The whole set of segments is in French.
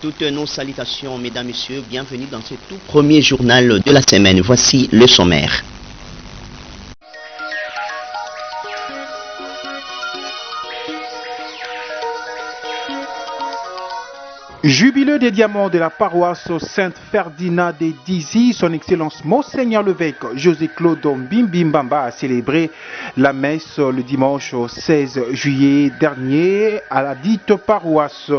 Toutes nos salutations, mesdames, messieurs, bienvenue dans ce tout premier journal de la semaine. Voici le sommaire. Jubilé des diamants de la paroisse Saint-Ferdinand de Dizy, son Excellence Monseigneur l'évêque José-Claude Mbimbi-Mbamba a célébré la messe le dimanche 16 juillet dernier à la dite paroisse.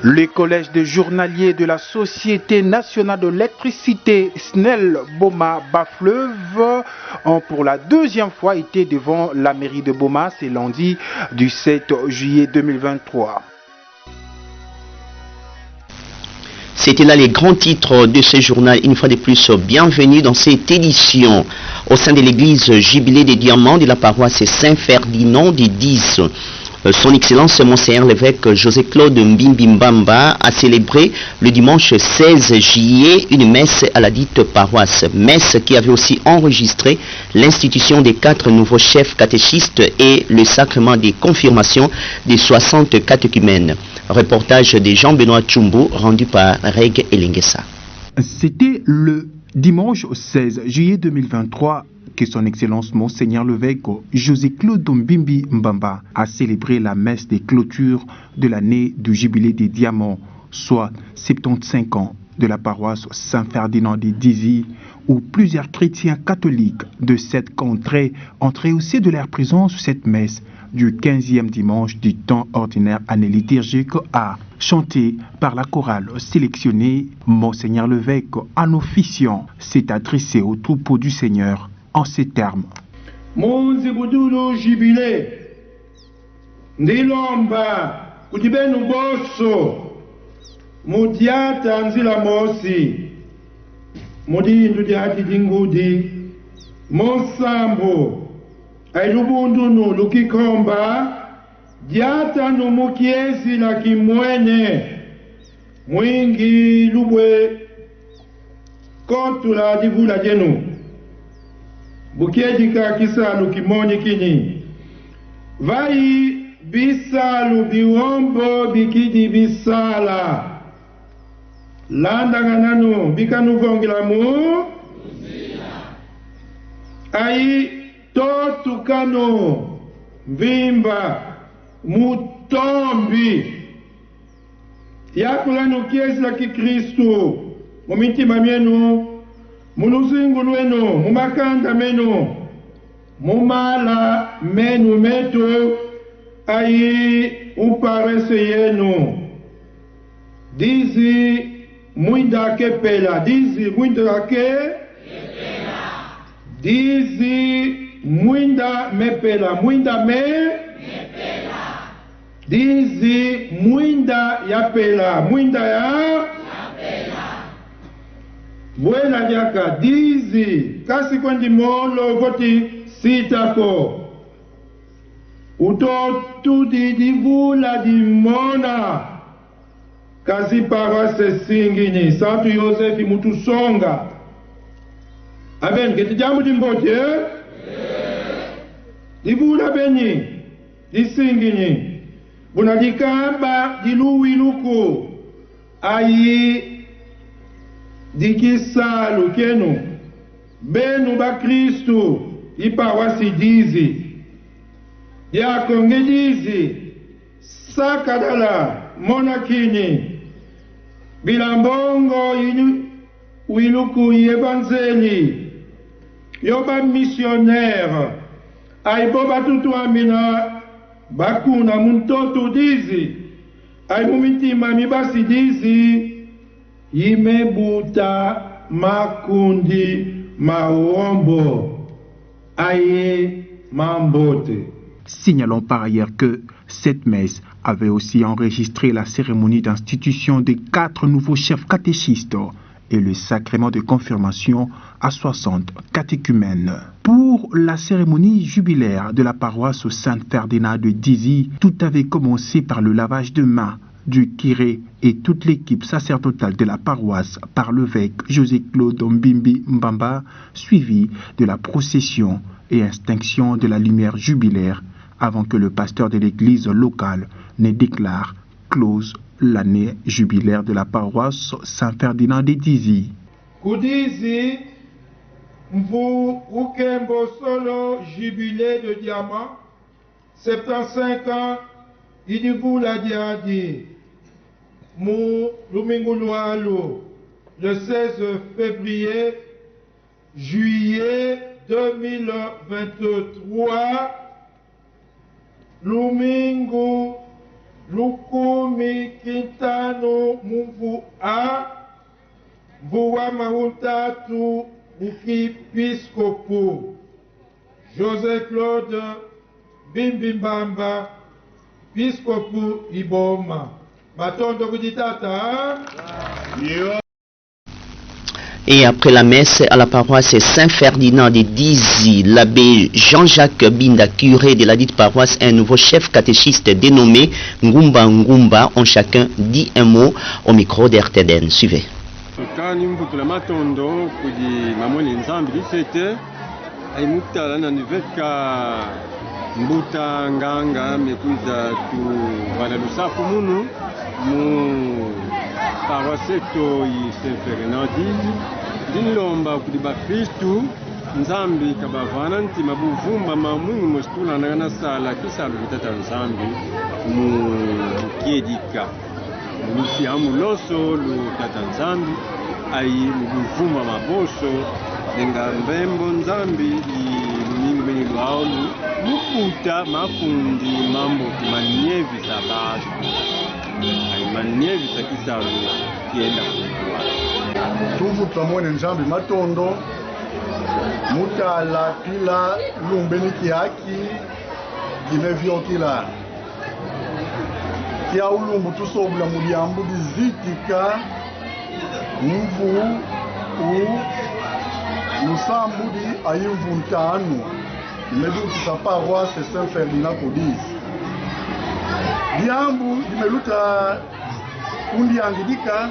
Le collège de journaliers de la Société nationale de l'électricité SNEL Boma Bas-Fleuve ont pour la deuxième fois été devant la mairie de Boma ce lundi du 7 juillet 2023. C'était là les grands titres de ce journal. Une fois de plus, bienvenue dans cette édition au sein de l'église Jubilé des Diamants de la paroisse Saint-Ferdinand de Dizy. Son Excellence Monseigneur l'évêque José-Claude Mbimbi-Mbamba a célébré le dimanche 16 juillet une messe à la dite paroisse. Messe qui avait aussi enregistré l'institution des 4 nouveaux chefs catéchistes et le sacrement des confirmations des 60 catéchumènes. Reportage de Jean-Benoît Tchumbu rendu par Reg Elingessa. C'était le dimanche 16 juillet 2023 que son Excellence Monseigneur l'évêque José-Claude Mbimbi-Mbamba a célébré la messe des clôtures de l'année du Jubilé des Diamants, soit 75 ans de la paroisse Saint-Ferdinand de Dizy, où plusieurs chrétiens catholiques de cette contrée entraient aussi de leur présence sur cette messe du 15e dimanche du temps ordinaire année liturgique A, chanté par la chorale sélectionnée. Monseigneur l'évêque, en officiant, s'est adressé au troupeau du Seigneur en ces termes. Munzi budulo jubilé, ndilomba kutibenu boso, mudiata nzila mosi, mudindu diati dingudi, monsambo, ailubundunu lukikomba, diata numukiezi la kimwene, mwingi lubwe, kontula divula jenu. Bukiedika kisalu kimonyi kini. Vai bisalu biwombo bikidi bisala. Landa gananu bikanu vongila mu. Ai totu kano vimba mutombi. Yakulanu kiesi la kikristu. Mumitima mienu. Munuzingu lwenu, mumakanda menu, mumala menu metu, ayi uparese yenu. Dizi mwinda kepela, dizi mwinda kepela. Dizi mwinda mepela, mwinda mepela. Dizi mwinda yapela, mwinda ya. Buena jaka dizi kasi kwendi molo voti sitako utotu di divula di mona kasi parase singini Santo Yosefi mutusonga aben keti jamu di mbote divula beni di singini buna dikamba di luwi luku ayi dikisalu kenu benu ba Kristu ipawasi Dizy yakonge Dizy sakadala monakini bilambongo wiluku yebanzeli yoba missionnaire aiboba tutu amina bakuna muntoto Dizy ai mumitima mibasi Dizy Imebuta makundi maombo aye mambote. Signalons par ailleurs que cette messe avait aussi enregistré la cérémonie d'institution des 4 nouveaux chefs catéchistes et le sacrement de confirmation à 60 catéchumènes. Pour la cérémonie jubilaire de la paroisse Saint-Ferdinand de Dizy, tout avait commencé par le lavage de mains du curé et toute l'équipe sacerdotale de la paroisse par l'évêque José-Claude Mbimbi-Mbamba, suivi de la procession et extinction de la lumière jubilaire avant que le pasteur de l'église locale ne déclare close l'année jubilaire de la paroisse Saint-Ferdinand de Dizy. Kudizi, mvu ukembo solo jubilé de diamant, 75 ans, il vous l'a dit, mou lumingulualo, le 16 février, juillet 2023, Lumingu Lukumi Quintano Mumbu A Boua Mahutatu Buki-Piscopo José Claude Bimbimbamba Piscopo Iboma Batondo Kuditata. Et après la messe à la paroisse Saint-Ferdinand de Dizy, l'abbé Jean-Jacques Binda, curé de la dite paroisse, et un nouveau chef catéchiste dénommé Ngumba Ngumba, ont chacun dit un mot au micro d'RTDN. Suivez. Paroisseto i Saint-Ferdinand dinlomba kudi bakristu nzambi kabavana nti mabuvumba mamwingi mositulana na sala kisalo bitata nzambi mu kiedika musi amuloso lu tata nzambi ayi mubuvumba maboso denga mbembo nzambi luningi beni lwaolu mukuta mafundi mambo timanievi sabato aimanievi sakisalo kienda kuwa tuvu pamone nzambi matondo mutala pila lumbeni kiaki kimevyokila kia ulumbu tusobula muliambu dizitika mvu u musambudi ayimvu ntanu imedutisa paroisse Saint-Ferdinand Kodisi diambu dimeluta kundi angidika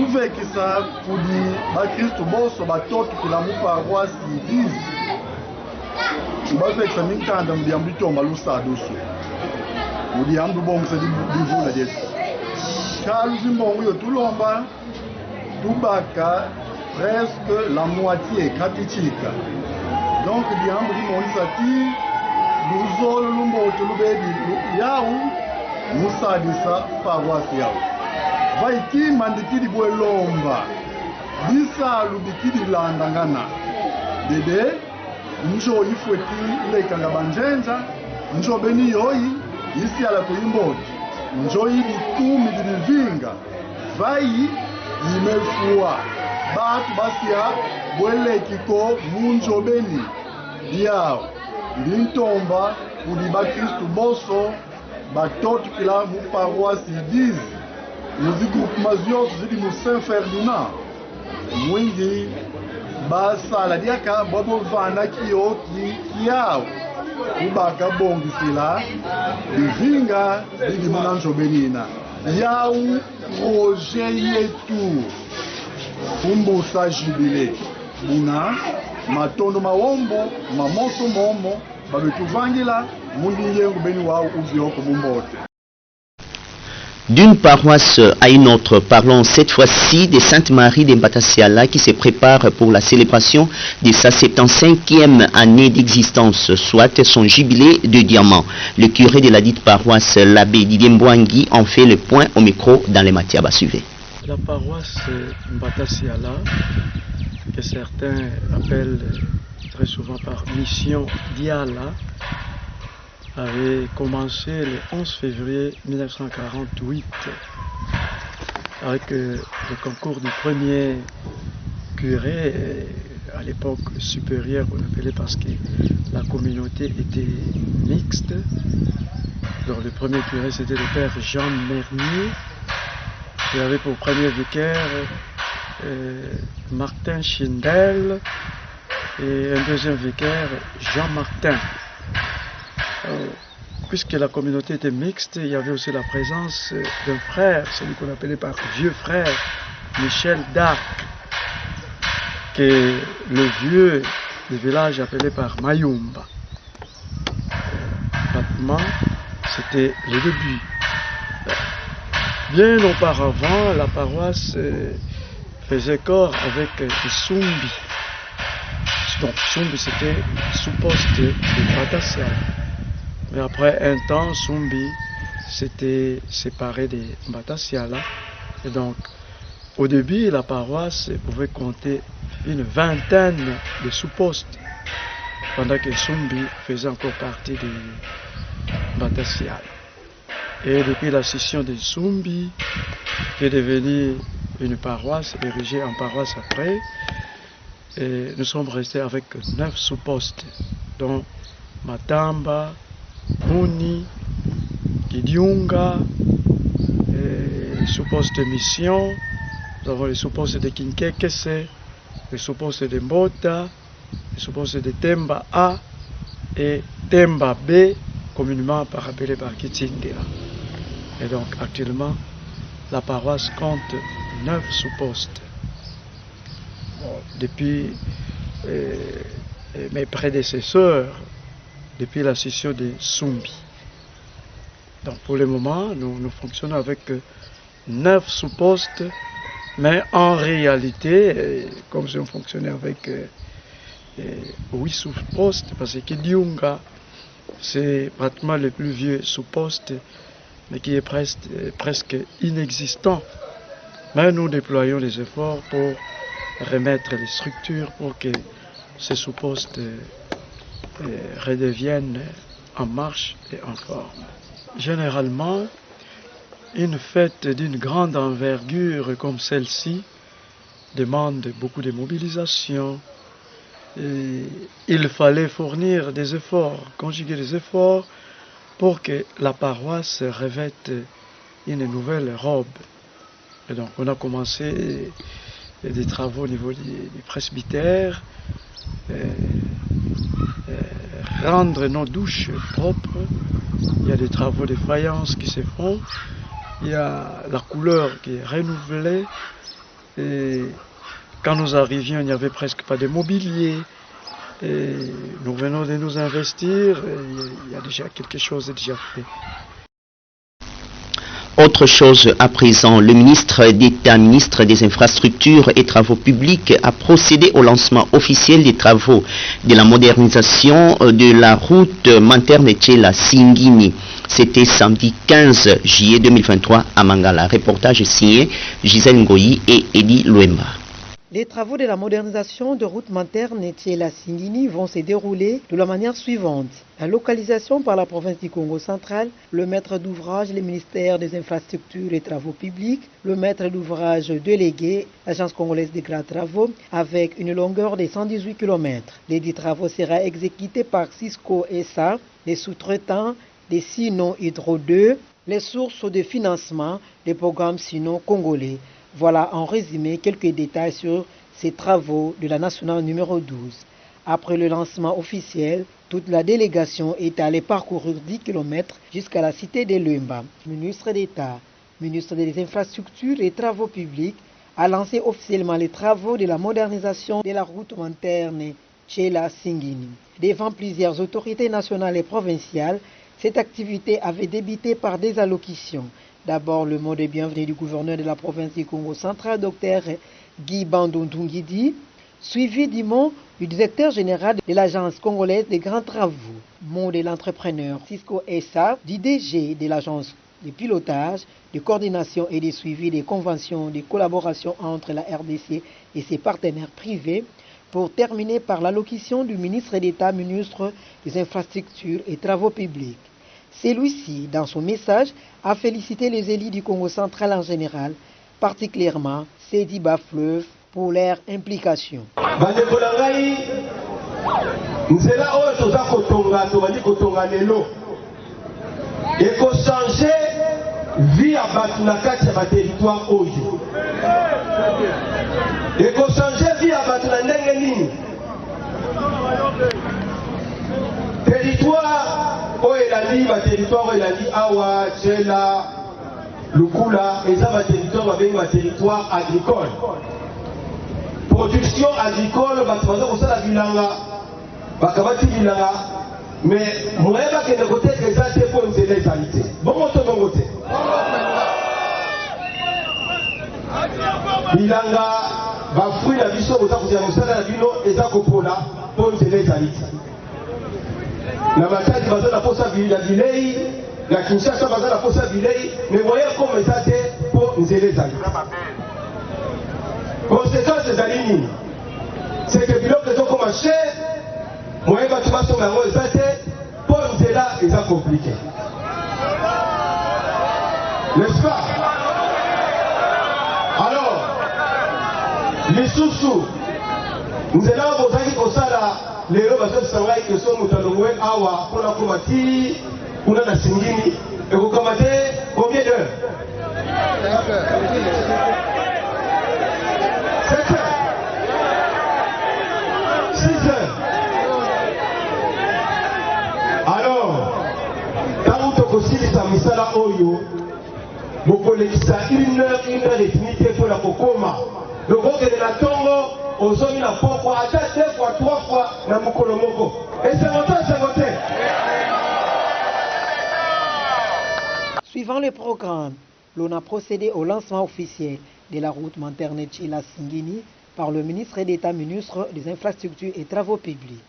uvekisa kudi bakristu boso batoki kila mu paroisse Dizy ubavekisa minkanda mudiambu itomba lusadusu mudiambu bongisa divula desi kalu zimbongo yo tulomba tubaka presque la moitié katichika donc diambu limonisa ti luzolo lumboto lubedi yawu musadisa paroisse yawu vaiti mandikidi bwelomba bisalu bikidi landangana dede njo ifweti lekanga banjenja njo beni yoyi isi ala kuimboti njo ili kumi dilivinga vai imefua batu basia bwelekiko munjo beni yawu lintomba kudi bakristu boso batoto kila mu paroisse Dizy muzigroupement zionso zili mu Saint-Ferdinand mwingi basala diaka bobovana kiyoki kiyawo kubaka bongisila livinga lili munanjo benina yawu projet yetu kumbusa jubile muna matondo mawombo mamoso momo babetuvangila mundingengu beni wawu uvyoko mumbote. D'une paroisse à une autre, parlons cette fois-ci de Sainte-Marie de Mbatassiala qui se prépare pour la célébration de sa 75e année d'existence, soit son jubilé de diamant. Le curé de la dite paroisse, l'abbé Didier Mbwangi, en fait le point au micro dans les matières. Suivez. La paroisse Mbatassiala, que certains appellent très souvent par mission Diala, avait commencé le 11 février 1948 avec le concours du premier curé, à l'époque supérieur on appelait parce que la communauté était mixte. Donc le premier curé c'était le père Jean Mernier, il avait pour premier vicaire Martin Schindel et un deuxième vicaire Jean Martin. Puisque la communauté était mixte, il y avait aussi la présence d'un frère, celui qu'on appelait par vieux frère, Michel d'Arc, que le vieux du village appelait par Mayumba. Pratiquement, c'était le début. Bien auparavant, la paroisse faisait corps avec Sumbi. Donc Sumbi c'était sous-poste de Mbata-Siala. Mais après un temps, Sumbi s'était séparé de Mbata-Siala. Et donc, au début, la paroisse pouvait compter une vingtaine de sous-postes, pendant que Sumbi faisait encore partie de Mbata-Siala. Et depuis la scission de Sumbi, qui est devenue une paroisse, érigée en paroisse après, et nous sommes restés avec 9 sous-postes, dont Matamba, Muni, Kidiunga, les sous-postes de Mission, nous avons les sous-postes de Kinkekese, les sous-postes de Mbota, les sous-postes de Temba A et Temba B, communément appelé par Kitindira. Et donc actuellement, la paroisse compte 9 sous-postes. Depuis mes prédécesseurs, depuis la scission de Sumbi. Donc pour le moment, nous fonctionnons avec 9 sous-postes, mais en réalité, comme si on fonctionnait avec 8 sous-postes, parce que Kidiunga, c'est pratiquement le plus vieux sous-poste, mais qui est presque inexistant. Mais nous déployons des efforts pour remettre les structures pour que ces sous-postes redeviennent en marche et en forme. Généralement, une fête d'une grande envergure comme celle-ci demande beaucoup de mobilisation. Et il fallait fournir des efforts, conjuguer des efforts pour que la paroisse revête une nouvelle robe. Et donc on a commencé des travaux au niveau du presbytère, rendre nos douches propres. Il y a des travaux de faïence qui se font, il y a la couleur qui est renouvelée. Et quand nous arrivions, il n'y avait presque pas de mobilier. Et nous venons de nous investir, et il y a déjà quelque chose déjà fait. Autre chose à présent, le ministre d'État, ministre des Infrastructures et Travaux Publics, a procédé au lancement officiel des travaux de la modernisation de la route Manterne-Tchela-Singini. C'était samedi 15 juillet 2023 à Mangala. Reportage signé Gisèle Ngoyi et Eddie Luemba. Les travaux de la modernisation de route Manterne-Tchela-Singini vont se dérouler de la manière suivante. La localisation par la province du Congo central, le maître d'ouvrage, le ministère des Infrastructures et Travaux Publics, le maître d'ouvrage délégué, l'Agence congolaise des grands travaux, avec une longueur de 118 km. Les 10 travaux seront exécutés par Cisco SA, les sous-traitants des Sino Hydro 2, les sources de financement des programmes Sino congolais. Voilà en résumé quelques détails sur ces travaux de la nationale numéro 12. Après le lancement officiel, toute la délégation est allée parcourir 10 km jusqu'à la cité de Luemba. Le ministre d'État, ministre des Infrastructures et Travaux Publics, a lancé officiellement les travaux de la modernisation de la route Manterne-Tchela-Singini. Devant plusieurs autorités nationales et provinciales, cette activité avait débuté par des allocutions. D'abord, le mot de bienvenue du gouverneur de la province du Congo central, Dr Guy Bandondungidi, suivi du mot du directeur général de l'agence congolaise des grands travaux, mot de l'entrepreneur Cisco SA, du DG de l'agence de pilotage, de coordination et de suivi des conventions de collaboration entre la RDC et ses partenaires privés, pour terminer par l'allocution du ministre d'État, ministre des Infrastructures et Travaux Publics. Celui-ci, dans son message, a félicité les élus du Congo central en général, particulièrement Sedi Bafleuve, pour leur implication. Territoire oyo elandi baterritoire oyo elandi awa Tchela Lukula eza baterritoire babengi baterritoire agricole. Production agricole bato baza kosala bilanga bakabati bilanga mais moyen bakende koteka eza te mpo nzela ezali te bongo to bongo te bilanga bafruit na biso oza kozala mosala na bino eza kopola mpo nzela ezali na matadi baza na posa ya bilei na Kinshasa baza na posa bilei me moyen comme eza te mpo nzela ezali conséquence ezali nini c'est que biloko ezokoma cher moyen bato basomba yango eza te mpo nzela eza compliqué n'est-ce pas? Alors lisusu nzela bozali kosala lelo bazopesa ngai keso moto alongwe awa mpona koma ti kuna na Singini ekokama te combien d'heures? 7 heures 6 heures. Alors ntango tokosilisa misala oyo bokolekisa 1 heure et demie te mpona kokoma lokokende na ntongo ozomi na poko ata 2 fois 3 fois na mokolo moko esengo te. Suivant le programme, l'on a procédé au lancement officiel de la route Manternet-Chila-Singini par le ministre d'État ministre des Infrastructures et Travaux Publics.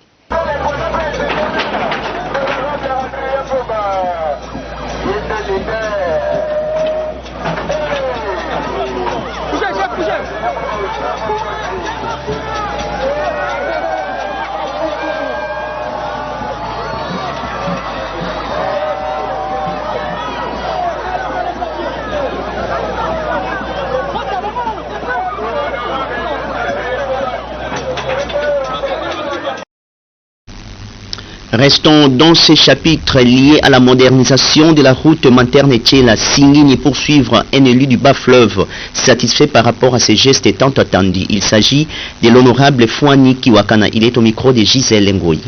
Restons dans ces chapitres liés à la modernisation de la route Manternet-Chila-Singini pour suivre un élu du bas-fleuve satisfait par rapport à ces gestes tant attendus. Il s'agit de l'honorable Fouani Kiwakana. Il est au micro de Gisèle Ngoyi.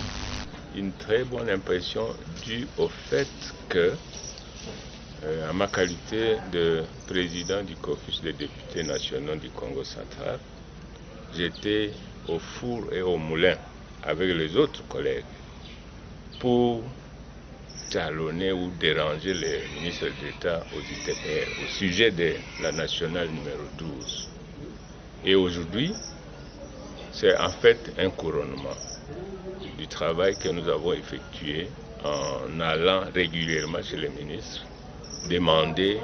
Une très bonne impression due au fait que, à ma qualité de président du caucus des députés nationaux du Congo central, j'étais au four et au moulin avec les autres collègues pour talonner ou déranger les ministres d'État aux ITPR au sujet de la nationale numéro 12. Et aujourd'hui, c'est en fait un couronnement du travail que nous avons effectué en allant régulièrement chez les ministres demander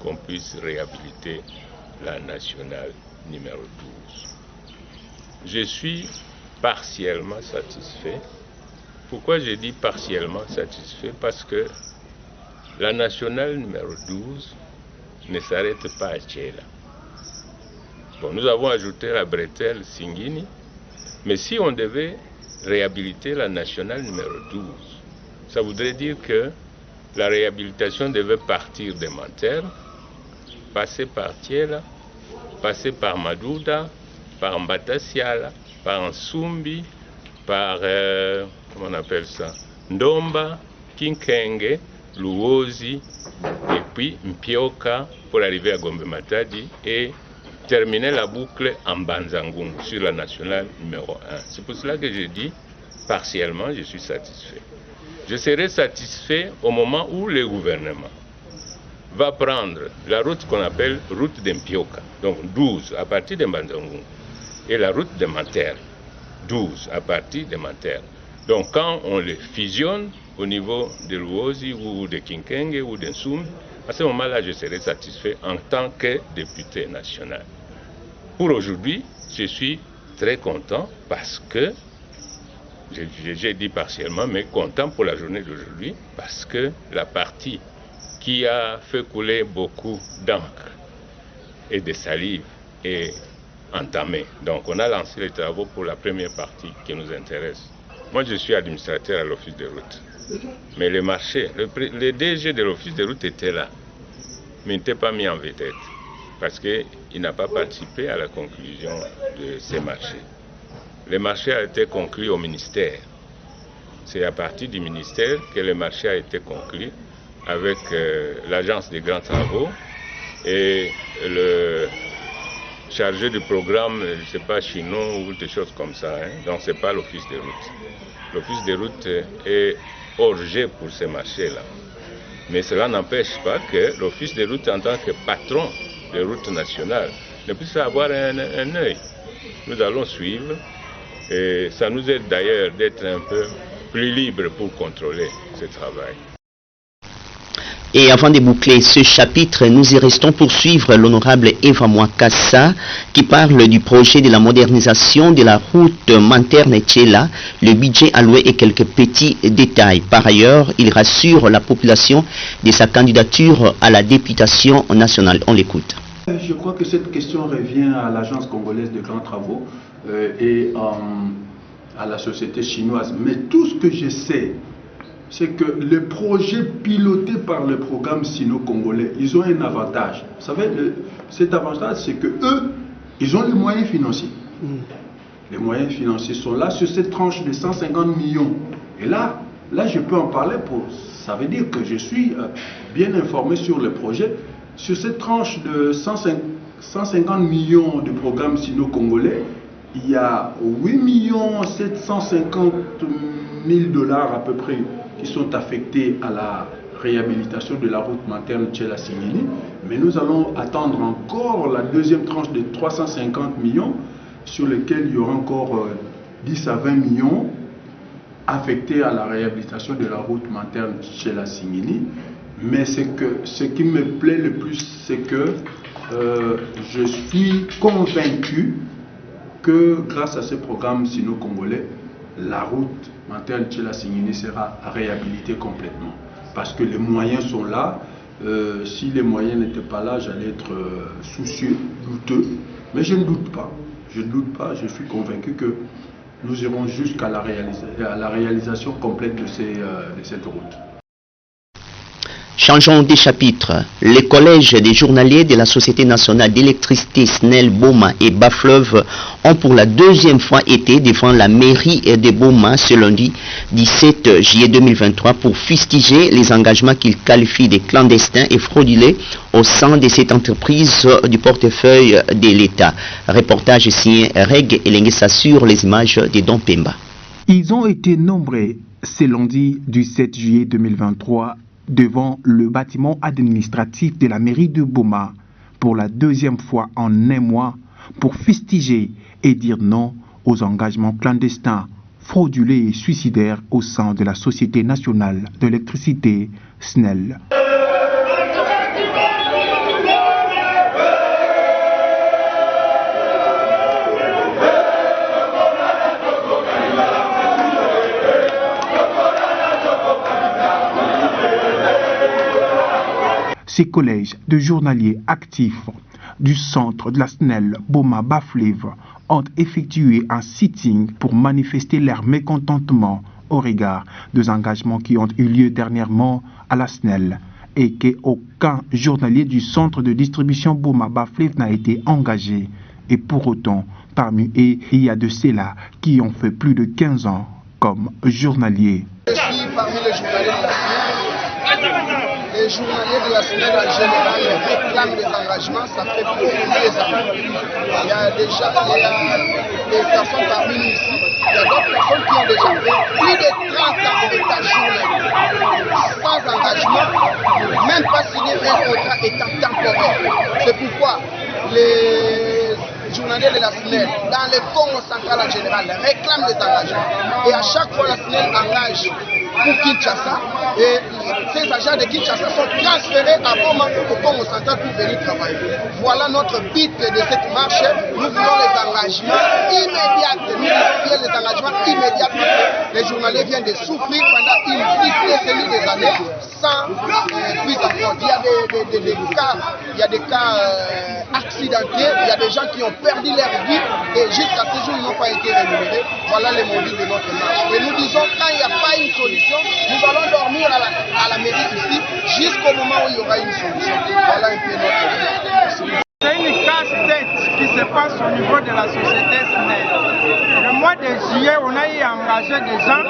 qu'on puisse réhabiliter la nationale numéro 12. Je suis partiellement satisfait. Pourquoi j'ai dit partiellement satisfait? Parce que la nationale numéro 12 ne s'arrête pas à Tchela. Bon, nous avons ajouté la bretelle Singini, mais si on devait réhabiliter la nationale numéro 12, ça voudrait dire que la réhabilitation devait partir de Manter, passer par Tchela, passer par Madouda, par Mbatasiala, par Nsumbi, par, comment on appelle ça, Ndomba, Kinkenge, Luozi, et puis Mpioka pour arriver à Gombe Matadi et terminer la boucle en Banzangungu sur la nationale numéro 1. C'est pour cela que j'ai dit, partiellement, je suis satisfait. Je serai satisfait au moment où le gouvernement va prendre la route qu'on appelle route d'Mpioka, donc 12 à partir de Banzangungu, et la route de Manter, 12 à partir de Manter. Donc quand on les fusionne au niveau de Luozi ou de Kinkenge ou de Nsumbi, à ce moment-là, je serai satisfait en tant que député national. Pour aujourd'hui, je suis très content parce que, j'ai dit partiellement, mais content pour la journée d'aujourd'hui, parce que la partie qui a fait couler beaucoup d'encre et de salive est entamée. Donc on a lancé les travaux pour la première partie qui nous intéresse. Moi je suis administrateur à l'office de route. Mais le marché, le DG de l'office de route était là, mais il n'était pas mis en vedette parce qu'il n'a pas participé à la conclusion de ces marchés. Le marché a été conclu au ministère. C'est à partir du ministère que le marché a été conclu avec l'agence des grands travaux et le chargé du programme, je ne sais pas, Chinon ou des choses comme ça. Donc ce n'est pas l'office de route. L'office de route est hors jeu pour ces marchés-là. Mais cela n'empêche pas que l'office de route, en tant que patron des routes nationales, ne puisse avoir un œil. Nous allons suivre et ça nous aide d'ailleurs d'être un peu plus libres pour contrôler ce travail. Et avant de boucler ce chapitre, nous y restons pour suivre l'honorable Eva Mwakassa qui parle du projet de la modernisation de la route Manterne-Tchela, le budget alloué et quelques petits détails. Par ailleurs, il rassure la population de sa candidature à la députation nationale. On l'écoute. Je crois que cette question revient à l'Agence congolaise de grands travaux et à la société chinoise. Mais tout ce que je sais, c'est que les projets pilotés par le programme sino-congolais, ils ont un avantage. Vous savez, cet avantage, c'est que eux, ils ont les moyens financiers. Les moyens financiers sont là sur cette tranche de 150 millions. Et là, je peux en parler ça veut dire que je suis bien informé sur le projet. Sur cette tranche de 150 millions de programme sino-congolais, il y a 8 750 000 $ à peu près qui sont affectés à la réhabilitation de la route Manterne-Tchela-Singini. Mais nous allons attendre encore la deuxième tranche de 350 millions sur lesquels il y aura encore 10 à 20 millions affectés à la réhabilitation de la route Manterne-Tchela-Singini. Mais ce qui me plaît le plus, c'est que je suis convaincu que grâce à ce programme sino-congolais, la route Manterne-Tchela-Singini sera réhabilitée complètement. Parce que les moyens sont là. Si les moyens n'étaient pas là, j'allais être soucieux, douteux. Mais je ne doute pas. Je ne doute pas. Je suis convaincu que nous irons jusqu'à la réalisation complète de cette route. Changeons des chapitres. Les collèges des journaliers de la Société nationale d'électricité SNEL, Boma et Bas-Fleuve ont pour la deuxième fois été devant la mairie de Boma ce lundi 17 juillet 2023 pour fustiger les engagements qu'ils qualifient de clandestins et frauduleux au sein de cette entreprise du portefeuille de l'État. Reportage signé Reg Elengesa sur les images de Don Pemba. Ils ont été nombreux ce lundi du 7 juillet 2023 devant le bâtiment administratif de la mairie de Boma pour la deuxième fois en un mois pour fustiger et dire non aux engagements clandestins, frauduleux et suicidaires au sein de la Société nationale d'électricité SNEL. Ces collèges de journaliers actifs du centre de la SNEL Boma Bas-Fleuve ont effectué un sitting pour manifester leur mécontentement au regard des engagements qui ont eu lieu dernièrement à la SNEL et qu'aucun journalier du centre de distribution Boma Bas-Fleuve n'a été engagé. Et pour autant, parmi eux, il y a de ceux-là qui ont fait plus de 15 ans comme journaliers. Je suis parmi les journaliers de la SNEL. Les journaliers de la SNEL en général réclament des engagements, ça fait plus de 10 ans. Il y a déjà des personnes parmi nous ici, il y a d'autres personnes qui ont déjà fait plus de 30 ans d'état journalier, sans engagement, même pas signé un contrat état temporaire. C'est pourquoi les journaliers de la SNEL, dans le Congo central en général, réclament des engagements. Et à chaque fois, la SNEL engage pour Kinshasa et ces agents de Kinshasa sont transférés à Boma au Congo central pour venir travailler. Voilà notre but de cette marche. Nous voulons les engagements immédiats. Nous voulons les engagements immédiats parce que les journaliers viennent de souffrir pendant une décennie des années sans prise en compte. Il y a des cas accidentés, il y a des gens qui ont perdu leur vie et jusqu'à ce jour ils n'ont pas été rémunérés. Voilà les motifs de notre marche. Et nous disons quand il n'y a pas une solution, nous allons dormir à la mairie ici jusqu'au moment où il y aura une solution. Voilà un peu notre vie. C'est une casse-tête qui se passe au niveau de la société SNEL. Le mois de juillet, on a eu engagé des gens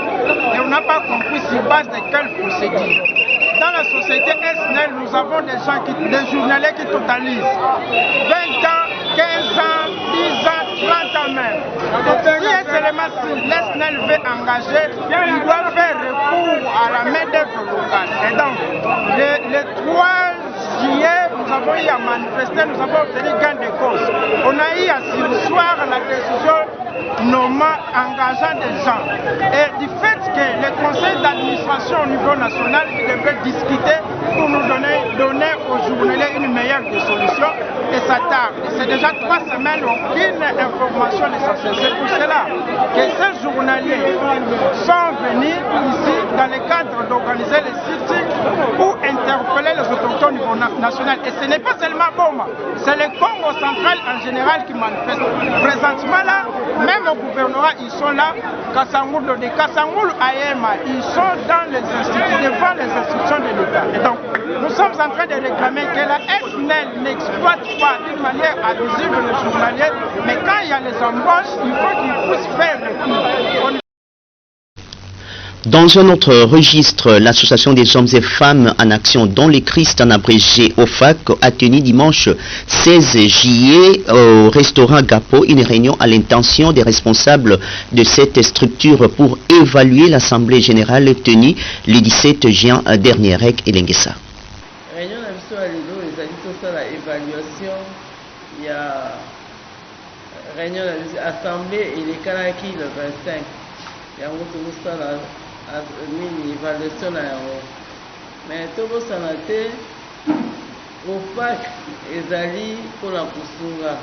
et on n'a pas compris sur base de quelle procédure. Dans la société SNEL, nous avons des journaliers qui totalisent 20 ans, 15 ans, 10 ans, 30 ans même. Si SNEL veut engager, il doit faire recours à la main-d'œuvre locale. Et donc, le 3 juillet, nous avons avons eu à manifester, nous avons obtenu gain de cause. On a eu à surseoir la décision nommant, engageant des gens. Et du fait que le conseil d'administration au niveau national devait discuter pour nous donner aux journaliers une meilleure solution, et ça tarde. C'est déjà 3 semaines, aucune information essentielle. C'est pour cela que ces journaliers sont venus ici dans le cadre d'organiser les sites pour interpeller les autorités au niveau national. Et ce n'est pas seulement Boma, c'est le Congo central en général qui manifeste. Présentement là, même au gouvernorat, ils sont là, Kassangoulou de Kassangoulou à Yema, ils sont dans les institutions, devant les institutions de l'État. Et donc, nous sommes en train de réclamer que la SNEL n'exploite pas d'une manière abusive les journaliers, mais quand il y a les embauches, il faut qu'ils puissent faire recours. Dans un autre registre, l'association des hommes et femmes en action dont les Christ en abrégé OFAC a tenu dimanche 16 juillet au restaurant Gapo une réunion à l'intention des responsables de cette structure pour évaluer l'assemblée générale tenue le 17 juin dernier avec Elengesa. Réunion l'évaluation, il y a réunion assemblée et les Kanaki le 25. Il y a une évaluation mais tout le monde au FAC ezali pour la kusunga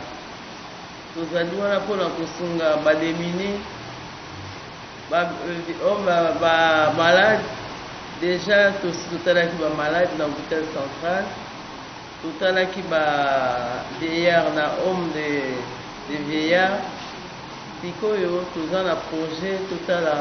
tozali wana pour la kusunga badémini malade déjà totalaki malade dans l'hôpital central totalaki vieillard na homme de vieillard sikoyo toza na projet totala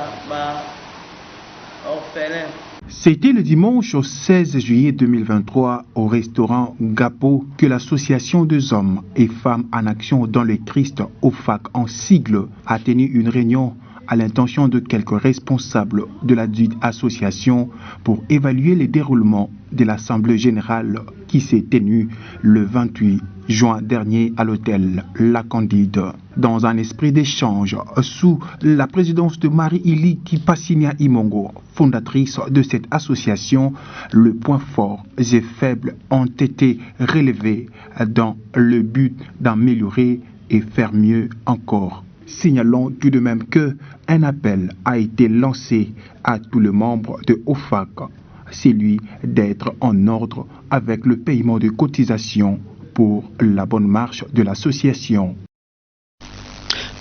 orphelin. C'était le dimanche 16 juillet 2023 au restaurant Gapo que l'association des hommes et femmes en action dans le Christ OFAC en sigle a tenu une réunion à l'intention de quelques responsables de la dite association pour évaluer le déroulement de l'Assemblée générale qui s'est tenue le 28 juin dernier à l'hôtel La Candide. Dans un esprit d'échange sous la présidence de Marie-Ili Kipassinia Imongo, fondatrice de cette association, le point fort et faible ont été relevés dans le but d'améliorer et faire mieux encore. Signalons tout de même qu'un appel a été lancé à tous les membres de OFAC, celui d'être en ordre avec le paiement de cotisations pour la bonne marche de l'association.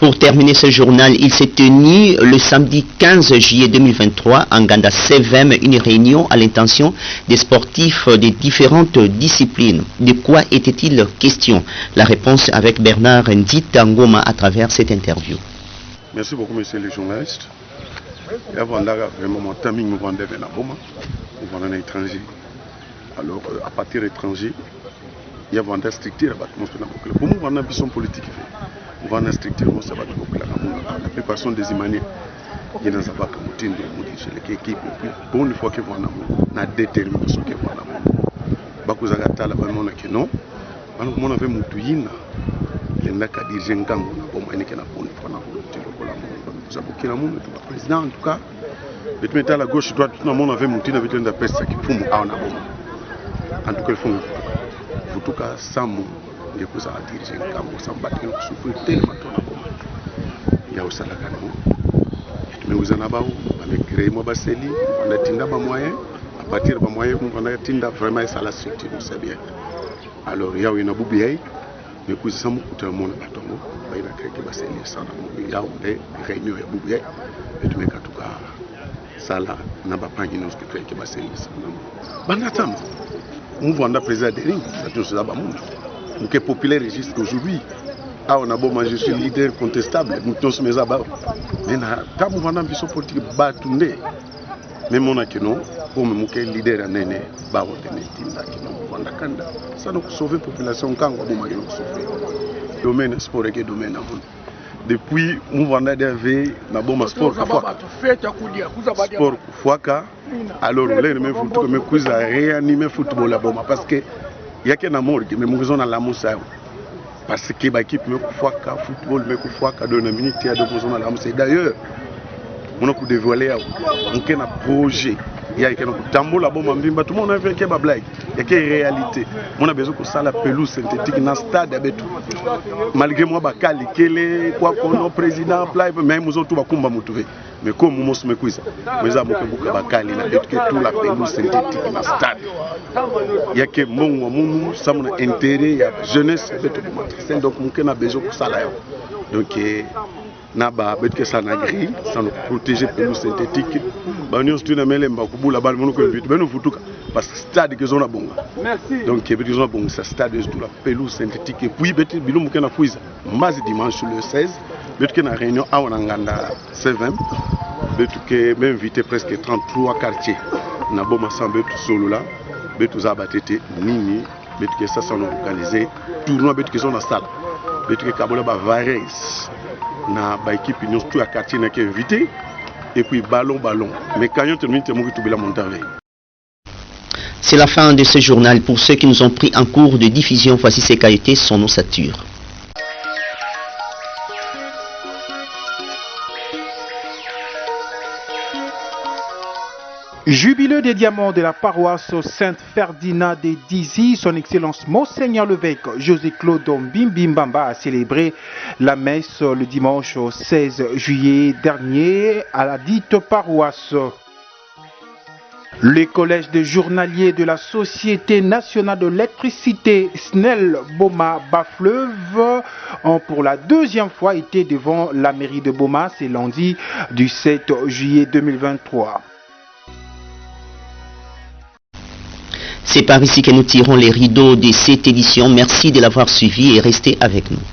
Pour terminer ce journal, il s'est tenu le samedi 15 juillet 2023 en Ganda CVM une réunion à l'intention des sportifs des différentes disciplines. De quoi était-il question? La réponse avec Bernard Ndita Ngoma à travers cette interview. Merci beaucoup, monsieur le journaliste. Avant d'aller vraiment mon timing, nous vendons à Boma, nous vendons à l'étranger. Alors, à partir de l'étranger, il y a une structure pour nous, on a une vision politique. On a une structure, la plupart sont des imaniers. Il y a des gens qui ont pour une fois que vous avez une détermination que vous avez. Vous avez dit non. On avait Moutouina. Il a dit que vous avez président en tout cas. Mais à la gauche, droite, tout le monde avait Moutouina avec une personne qui fume à en tout cas, il faut en tout cas, sans mot, il y a des gens qui ont battu souffrir tellement il y a aussi la gamme. Mais vous en avez créé moi Baseli, on a tinda ba moyen, à partir de moyen, on a tinda vraiment ça la structure, c'est bien. Alors il y a une boubiaille, mais vous savez que tout le monde a batongo, il a créé Baseli, ça il y a des réunions et boubiaille, et tout en tout cas, ça là, n'a pas pas une autre qui crée Baseli. Banatam. On voit un président de l'Inde, c'est un monde qui est populaire jusqu'aujourd'hui. Ah, on a beau manger, je suis leader contestable, nous tous mes abats. Mais quand on voit une vision politique, même on a que non, pour me moquer leader en aîné, bah on est métier, ça nous sauve la population quand on va nous sauver. Domaine sport et domaine amour. Depuis, on voit un DV, na bon sport sport Fouaka. Alors, les mêmes football, mais vous avez réanimé football là-bas parce que il y a qu'un amour qui me mouvement dans la moussa. Parce que l'équipe me Fouaka football, me Fouaka donne une minute à 2 dans la moussa. D'ailleurs, on a dévoilé un projet Il y a quelqu'un qui tambour là-bas, tout le monde a fait qu'il y a des blagues. Il y a une réalité. On a besoin que ça la pelouse synthétique dans le stade. Malgré moi, Bakali, Kele, quoi qu'on a président, même nous autres, on va trouver. Mais comme nous sommes tous, nous avons Bakali, tout la pelouse synthétique dans le stade. Il y a que mon ça mon intérêt, il y a jeunesse, donc on a besoin que ça là. Donc naba betke ça na gris ça nous protéger pelouse synthétique ba nous tout na melemba ku bula bal mon ko invite ben nous futuka parce que stade que zona bonga donc que zona bonga ça stade de la pelouse synthétique et puis betke bilum kana fuiza mazi dimanche le 16 betke na réunion a on nganda 7 betke même invité presque 33 quartiers na boma sambe tout solo là betu za batete nini betke ça sont organisé tournoi betke zona salle betke kabola ba vares na ba équipe nous tout à quartier n'a invité et puis ballon mais quand on termine tout la montagne. C'est la fin de ce journal. Pour ceux qui nous ont pris en cours de diffusion, voici ces qualités son ossature. Jubilé des diamants de la paroisse Saint-Ferdinand de Dizy, son Excellence Monseigneur l'évêque José-Claude Mbimbi Mbamba a célébré la messe le dimanche 16 juillet dernier à la dite paroisse. Les collèges de journaliers de la Société nationale de l'électricité SNEL Boma Bas-Fleuve ont pour la deuxième fois été devant la mairie de Boma, c'est lundi du 7 juillet 2023. C'est par ici que nous tirons les rideaux de cette édition. Merci de l'avoir suivi et restez avec nous.